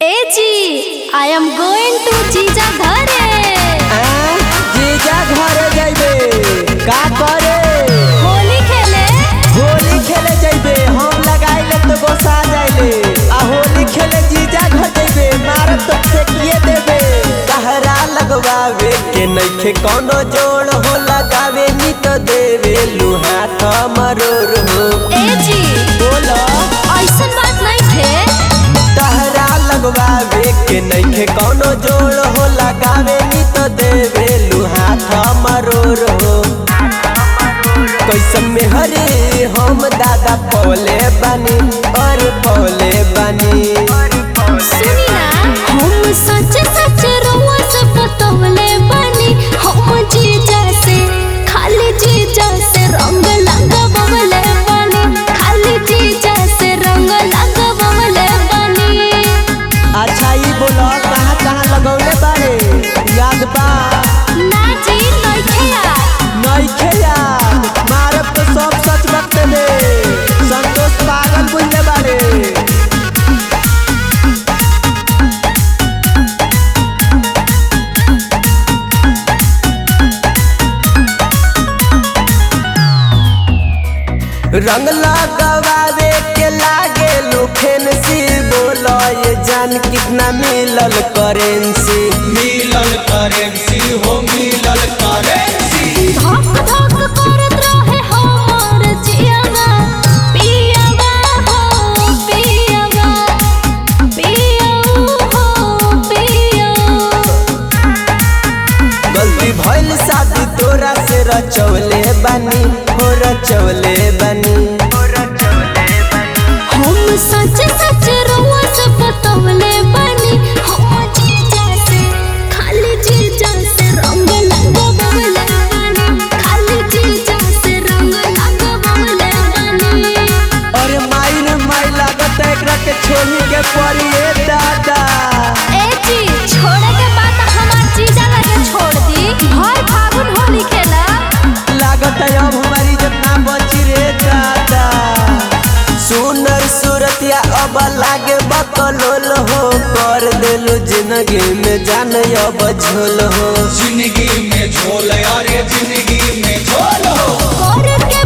ए जी, I am going to जीजा घरे। जीजा घरे जाइबे का करे? होली खेले। होली खेले जाइबे हम लगाइले तो गोसा जाइले। आ होली खेले जीजा घर जाइबे मारत तो फेकिए देबे। कहरा लगवावे के नइखे कोनो जोड़ हो लगावे नी तो देवे लुहाथ मरोर हो। ए जी बोलो ऐसन बात नहीं थे। कहरा लगवावे के नइखे कोनो जोड़ हो लगावे नी तो देवे लुहाथ मरोर हो। कैसन में हरे हम दादा पौले बानी और पौले बानी। सुनी ना हम सच सच रउआ से पतवले बनी। हम जीजा से खाली जीजा से रंग लगवले बनी। खाली जीजा से रंग लगवले बनी। अच्छा ई बोलो कहाँ कहाँ लगौले बारे याद बा? ना जी नइखे याद। नइखे याद मारब तो सब सच बकते दे। संतोष पागल बुझले बारे। रंग लगवावे के लागे लुफेन सी। बोलो ये जान कितना मिलल करेंसी? मिलल करेंसी हो मिलल करेंसी। धक धक करत रहे हमर जियावा। पियावा हो पियावा। पियाऊ हो पियाऊ। गलती भइल शादी तोरा से रचौले बानी हो रचौले बानी। हम सच सच रउआ से पतवले बनी। हम जीजा से खाली जीजा से रंग लगवले बनी। खाली जीजा से रंग लगवले बनी। अरे माई रे माई लागत एकरा के छोड़ी के पड़ी ए दादा। ए जी छोड़े के बाद हमार जीजा लगे छोड़ दी। भर फागुन होली खेला। लागत है अब हमारी जितना बची रे दादा। सुनर सूरतिया अब लागे बकलोल हो। कर देलू जिंदगी में जान अब झोल हो। जिंदगी में झोल अरे जिंदगी में झोल हो। और के